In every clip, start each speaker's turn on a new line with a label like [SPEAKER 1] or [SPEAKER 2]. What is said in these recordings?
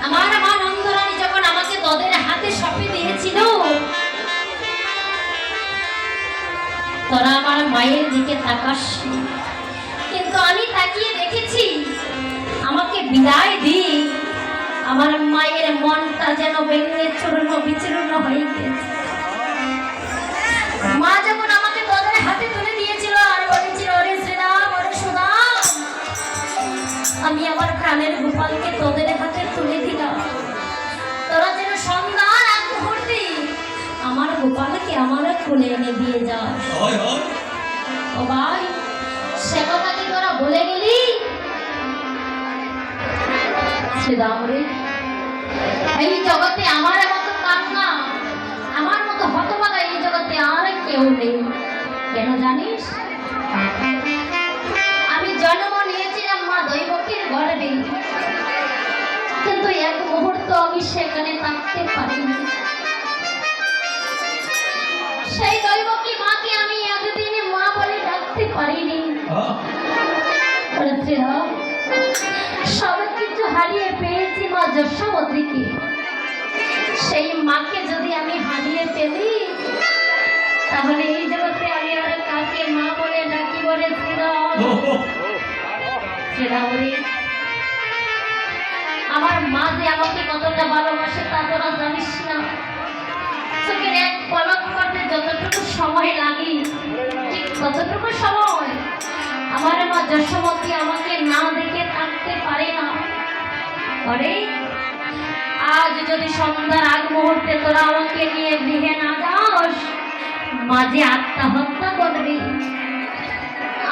[SPEAKER 1] আমার মা নন্দরানী যখন আমাকে তোদের হাতে সঁপে দিয়েছিল, তোরা আমার মায়ের দিকে তাকাস, কিন্তু আমি তাকিয়ে দেখেছি আমাকে বিদায় দিয়ে আমার মায়ের মনটা যেন ভেঙে চূর্ণ বিচূর্ণ হয়ে গেছে। মা যখন আমাকে তোদের হাতে তুলে দিয়েছিল আর বলেছিল, ওরে শ্রীরাম, ওরে সুদাম, আমি আমার প্রাণের গোপালকে তোদের হাতে তুলে দিলাম, তোরা যেন সন্ধ্যার আগ মুহূর্তে আমার গোপালকে আমার কোলে এনে দিয়ে যাস। ও ভাই, সে কথা কি তোরা বলে গেলি? শ্রীরাম রে, এই জগতে আমার মতো কান্না, আমার মতো হতভাগা এই জগতে আর কেউ নেই। কেন জানিস? আমি জন্ম নিয়েছিলাম মা দৈবকীর গর্ভে, কিন্তু এক মুহূর্ত আমি সেখানে থাকতে পারিনি। সেই দৈবকী মাকে আমি এতদিনে মা বলে ডাকতে পারিনি। সব কিছু হারিয়ে পেয়েছি মা যশোমতীকে। সেই মাকে যদি আমি হারিয়ে ফেলি, তাহলে এই জগতে আমি আর কাকে মা বলে ডাকি? বলে আমার মা যে আমাকে কতটা ভালোবাসে তা তোরা জানিস না। চোখের এক পলক করতে যতটুকু সময় লাগে, ঠিক ততটুকু সময় আমার মা যশোমতী আমাকে না দেখে থাকতে পারে না। পরে আজ যদি সন্ধ্যার আগ মুহূর্তে তোরা আমাকে নিয়ে গৃহে না যাস, মাঝে আত্মহত্যা করবি।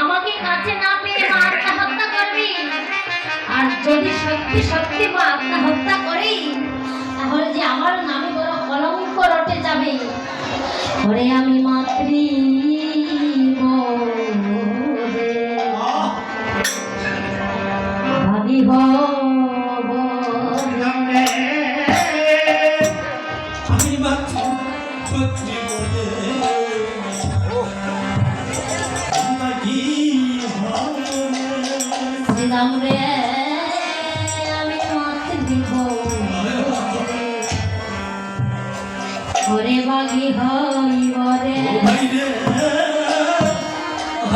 [SPEAKER 1] আমাকে কাছে না পেয়ে মা আত্মহত্যা করবি। আর যদি সত্যি সত্যি মা আত্মহত্যা করি, তাহলে যে আমার নামে বড় কলঙ্ক রটে যাবে। ওরে আমি মাতৃ ভাবি
[SPEAKER 2] আমি মাতৃ
[SPEAKER 1] শ্রীরাম রে, আমি মাতৃ ওরে বাগি হইব রে।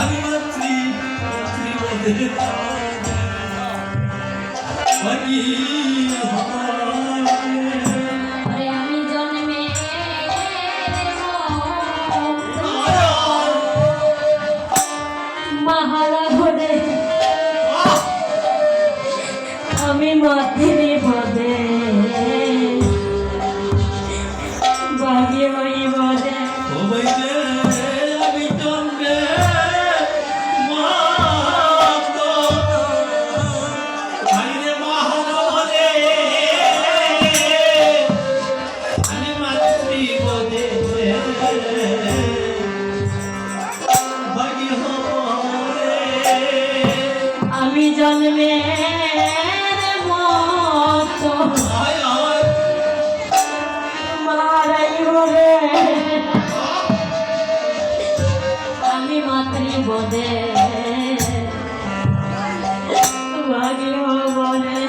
[SPEAKER 2] আমি মাতৃ
[SPEAKER 1] ওরে আমি জন্মে মাহারা ঘরে, আমি মাতৃ পদে বাগি হইব রে।
[SPEAKER 2] আমি জন্মে
[SPEAKER 1] আমি জন্মে মতো মারাইব রে, আমি মাতৃপদে ভাগি হব রে।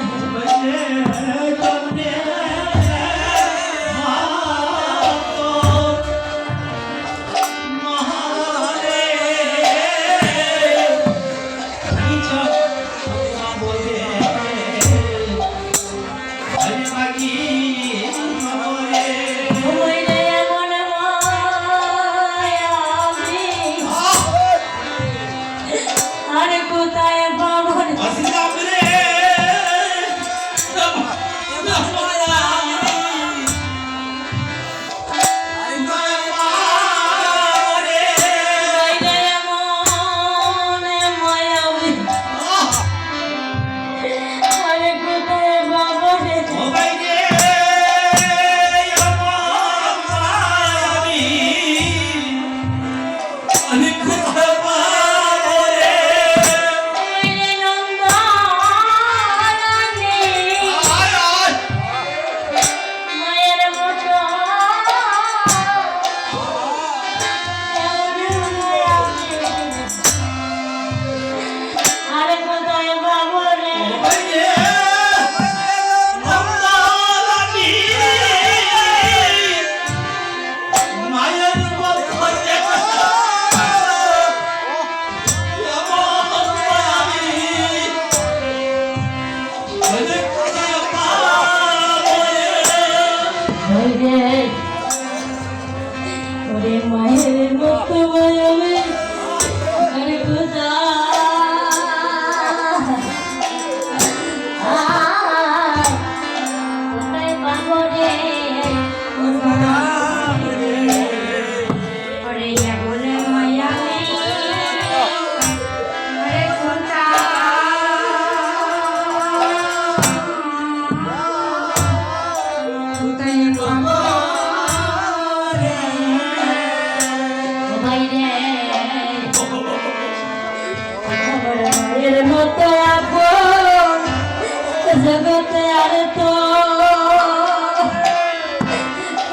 [SPEAKER 1] জগতে আর তো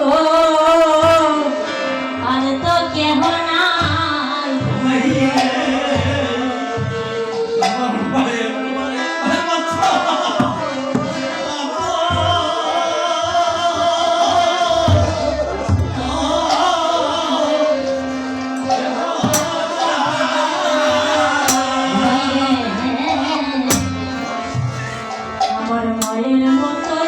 [SPEAKER 1] ও আর তো কেহ নাই
[SPEAKER 2] আমার মায়ের
[SPEAKER 1] আমার মায়ের মতো